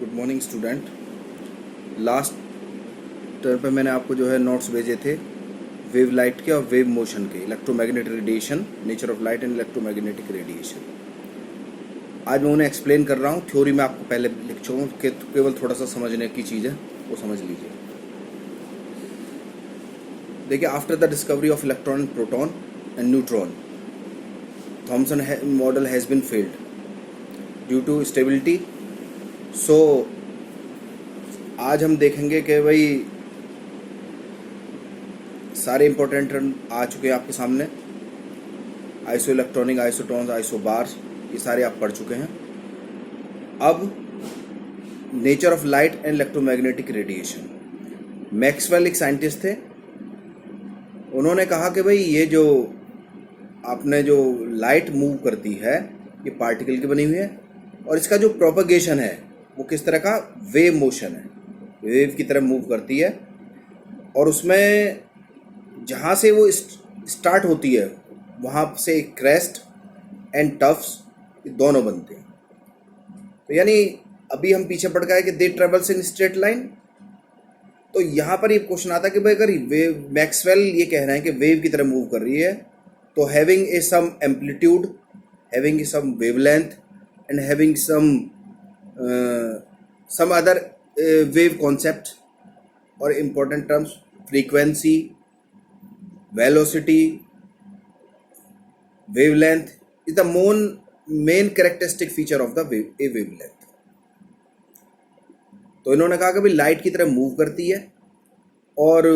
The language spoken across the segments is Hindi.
Good morning student. Last term पे मैंने आपको जो है नोट्स भेजे थे वेव लाइट के और वेव मोशन के, electromagnetic radiation, nature of light and electromagnetic radiation. आज मैं उन्हें एक्सप्लेन कर रहा हूँ। थ्योरी में आपको पहले लिख चुका हूँ, केवल थोड़ा सा समझने की चीज़ है, वो समझ लीजिए। देखिए, after the discovery of electron, proton and neutron, Thomson model has been failed due to stability. So आज हम देखेंगे कि भाई सारे इंपॉर्टेंट टर्म आ चुके हैं आपके सामने। आइसो इलेक्ट्रॉनिक, आइसोटॉन्स, आइसोबार्स, ये सारे आप पढ़ चुके हैं। अब nature of light and electromagnetic radiation. Maxwell एक साइंटिस्ट थे, उन्होंने कहा कि भाई ये जो आपने जो लाइट मूव करती है ये पार्टिकल की बनी हुई है और इसका जो प्रोपगेशन है वो किस तरह का वेव मोशन है, वेव की तरह मूव करती है। और उसमें जहाँ से वो स्टार्ट होती है वहाँ से एक क्रेस्ट एंड टफ्स दोनों बनते हैं। तो यानी अभी हम पीछे पड़ गए कि दे ट्रेवल्स इन स्ट्रेट लाइन। तो यहाँ पर ये क्वेश्चन आता है कि भाई अगर वेव, मैक्सवेल ये कह रहे हैं कि वेव की तरह मूव कर रही है, तो having a some amplitude, having some wavelength and having some other wave concept or important terms, frequency, velocity, wavelength is the main characteristic feature of the wavelength. तो इन्होंने कहा कि भाई लाइट की तरह मूव करती है और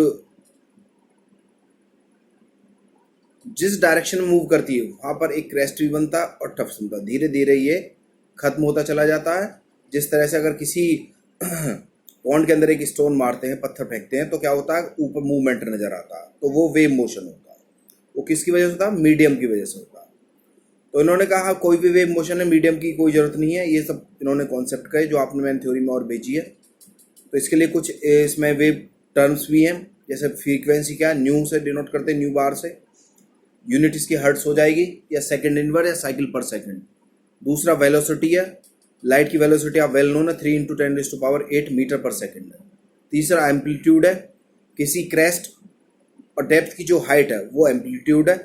जिस डायरेक्शन में मूव करती है वहाँ पर एक क्रेस्ट भी बनता और टफ्स बनता। धीरे धीरे ये खत्म होता चला जाता है। जिस तरह से अगर किसी पॉन्ड के अंदर एक स्टोन मारते हैं, पत्थर फेंकते हैं, तो क्या होता है, ऊपर मूवमेंट नजर आता है, तो वो वेव मोशन होता है। वो किसकी वजह से होता है? मीडियम की वजह से होता है। तो इन्होंने कहा कोई भी वेव मोशन है, मीडियम की कोई ज़रूरत नहीं है। ये सब इन्होंने कॉन्सेप्ट कहे जो आपने मैंने थ्योरी में और भेजी है। तो इसके लिए कुछ इसमें वेव टर्म्स भी हैं, जैसे फ्रीक्वेंसी क्या है, न्यू से डिनोट करते हैं, न्यू बार से। यूनिट इसकी हर्ट्स हो जाएगी या सेकेंड इनवर्स या साइकिल पर सेकेंड। दूसरा वेलोसिटी है, लाइट की वेलोसिटी आप वेल नोन है, 3 × 10⁸ मीटर पर सेकेंड है। तीसरा एम्पलीट्यूड है, किसी क्रेस्ट और डेप्थ की जो हाइट है वो एम्पलीट्यूड है,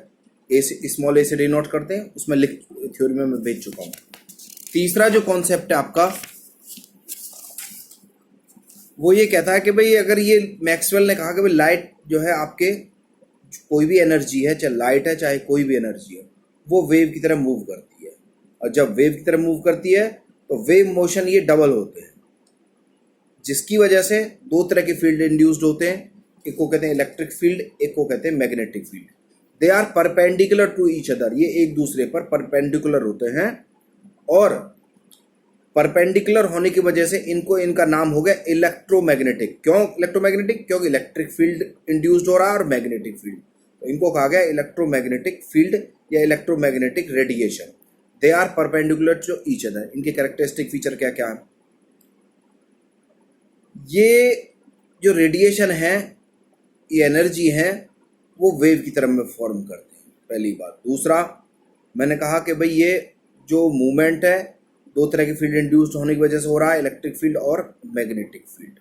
ए से स्मॉल ए से डिनोट करते हैं, उसमें थ्योरी में मैं भेज चुका हूँ। तीसरा जो कॉन्सेप्ट है आपका वो ये कहता है कि भाई अगर ये मैक्सवेल ने कहा कि भाई लाइट जो है आपके कोई भी एनर्जी है, चाहे लाइट है चाहे कोई भी एनर्जी है, वो वेव की तरह मूव करती है। और जब वेव की तरह मूव करती है तो वेव मोशन ये डबल होते हैं, जिसकी वजह से दो तरह के फील्ड इंड्यूस्ड होते हैं। एक को कहते हैं इलेक्ट्रिक फील्ड, एक को कहते हैं magnetic field. They are perpendicular to each other, ये एक दूसरे पर परपेंडिकुलर होते हैं। और परपेंडिकुलर होने की वजह से इनका नाम हो गया इलेक्ट्रोमैग्नेटिक। क्यों इलेक्ट्रोमैग्नेटिक? क्योंकि इलेक्ट्रिक फील्ड इंड्यूस्ड हो रहा है और मैग्नेटिक फील्ड, तो इनको कहा गया इलेक्ट्रोमैग्नेटिक फील्ड या electromagnetic radiation. They are perpendicular to each other. इनके कैरेक्टरिस्टिक फीचर क्या क्या है? ये जो रेडिएशन है, ये एनर्जी है, वो वेव की तरह में फॉर्म करते हैं, पहली बात। दूसरा मैंने कहा कि भाई ये जो मूवमेंट है दो तरह के फील्ड इंड्यूस्ड होने की वजह से हो रहा है, इलेक्ट्रिक फील्ड और मैग्नेटिक फील्ड।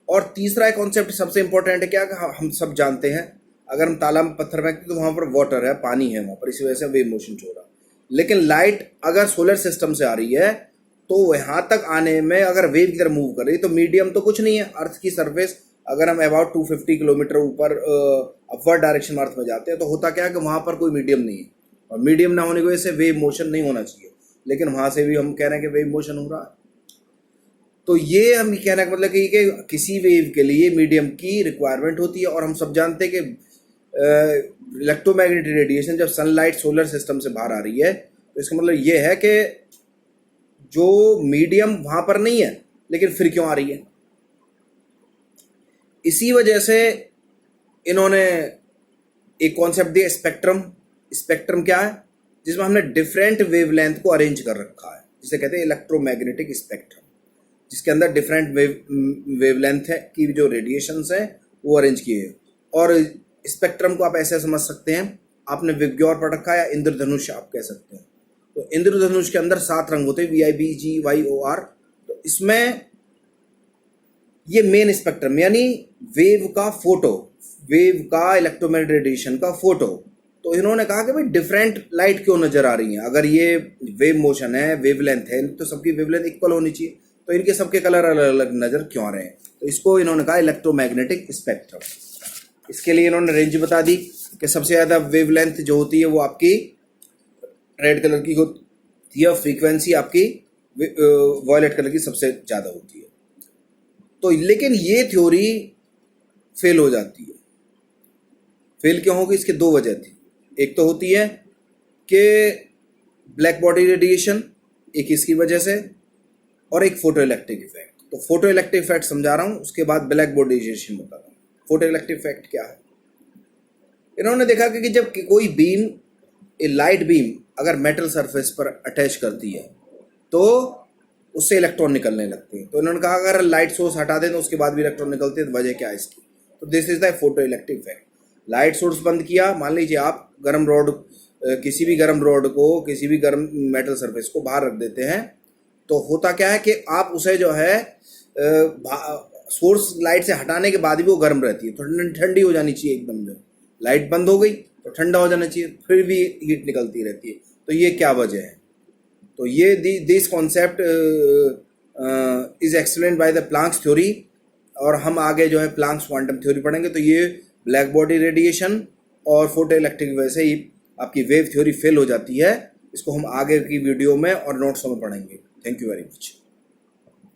और तीसरा एक कॉन्सेप्ट सबसे इंपॉर्टेंट है क्या, हम सब जानते हैं अगर हम तालाब में पत्थर फेंकते तो वहाँ पर वाटर है, पानी है वहाँ पर, इसी वजह से वेव मोशन हो रहा है। लेकिन लाइट अगर सोलर सिस्टम से आ रही है तो यहाँ तक आने में अगर वेव की तरह मूव कर रही है, तो मीडियम तो कुछ नहीं है, अर्थ की सरफेस अगर हम अबाउट 250 किलोमीटर ऊपर अपवर्ड डायरेक्शन अर्थ में जाते हैं तो होता क्या है कि वहाँ पर कोई मीडियम नहीं है, और मीडियम ना होने की वजह से वेव मोशन नहीं होना चाहिए, लेकिन वहाँ से भी हम कह रहे हैं कि वेव मोशन हो रहा है। तो ये हम कहने का मतलब कि किसी वेव के लिए मीडियम की रिक्वायरमेंट होती है। और हम सब जानते हैं कि इलेक्ट्रोमैग्नेटिक रेडिएशन जब सनलाइट सोलर सिस्टम से बाहर आ रही है तो इसका मतलब ये है कि जो मीडियम वहां पर नहीं है, लेकिन फिर क्यों आ रही है? इसी वजह से इन्होंने एक कॉन्सेप्ट दिया स्पेक्ट्रम। स्पेक्ट्रम क्या है? जिसमें हमने डिफरेंट वेवलेंथ को अरेंज कर रखा है, जिसे कहते हैं इलेक्ट्रोमैग्नेटिक स्पेक्ट्रम, जिसके अंदर डिफरेंट वेवलेंथ है की जो रेडिएशंस है वो अरेंज किए हैं। और स्पेक्ट्रम को आप ऐसे समझ सकते हैं, आपने विग्योर पढ़ रखा है या इंद्रधनुष आप कह सकते हैं। तो इंद्रधनुष के अंदर 7 रंग होते हैं, VIBGYOR। तो इसमें ये मेन स्पेक्ट्रम यानी वेव का फोटो, वेव का इलेक्ट्रोमैग्नेटिक रेडिएशन का फोटो। तो इन्होंने कहा कि भाई डिफरेंट लाइट क्यों नजर आ रही हैं, अगर ये वेव मोशन है, वेवलेंथ है, तो सबकी वेवलेंथ इक्वल होनी चाहिए, तो इनके सबके कलर अलग अलग नजर क्यों आ रहे हैं। तो इसको इन्होंने कहा इलेक्ट्रोमैग्नेटिक स्पेक्ट्रम। इसके लिए इन्होंने रेंज बता दी कि सबसे ज़्यादा वेवलेंथ जो होती है वो आपकी रेड कलर की होती है, फ्रीक्वेंसी आपकी वॉयलेट कलर की सबसे ज़्यादा होती है। तो लेकिन ये थ्योरी फेल हो जाती है। फेल क्यों होगी? इसके दो वजह थी। एक तो होती है कि ब्लैक बॉडी रेडिएशन, एक इसकी वजह से, और एक फोटो इलेक्ट्रिक इफेक्ट। तो फोटो इलेक्ट्रिक इफेक्ट समझा रहा हूँ, उसके बाद ब्लैक बॉडी रेडिएशन बता रहा हूँ। फोटो इलेक्ट्रिक इफेक्ट क्या है? इन्होंने देखा कि जब कोई बीम, ए लाइट बीम अगर मेटल सरफेस पर अटैच करती है तो उससे इलेक्ट्रॉन निकलने लगते हैं। तो इन्होंने कहा अगर लाइट सोर्स हटा दें तो उसके बाद भी इलेक्ट्रॉन निकलते हैं, तो वजह क्या है इसकी? तो this is the photo electric effect. Light source बंद किया, मान लीजिए आप गर्म रॉड, किसी भी गर्म रॉड को, किसी भी गर्म मेटल सरफेस को बाहर रख देते हैं, तो होता क्या है कि आप उसे जो है सोर्स लाइट से हटाने के बाद भी वो गर्म रहती है, तो ठंडी हो जानी चाहिए एकदम। जो लाइट बंद हो गई तो ठंडा हो जाना चाहिए, फिर भी हीट निकलती रहती है। तो ये क्या वजह है? तो ये this concept is explained by the Planck's theory, और हम आगे जो है प्लांक्स क्वांटम थ्योरी पढ़ेंगे। तो ये ब्लैक बॉडी रेडिएशन और फोटो इलेक्ट्रिक वजह से ही आपकी वेव थ्योरी फेल हो जाती है। इसको हम आगे की वीडियो में और नोट्स में पढ़ेंगे। Thank you very much.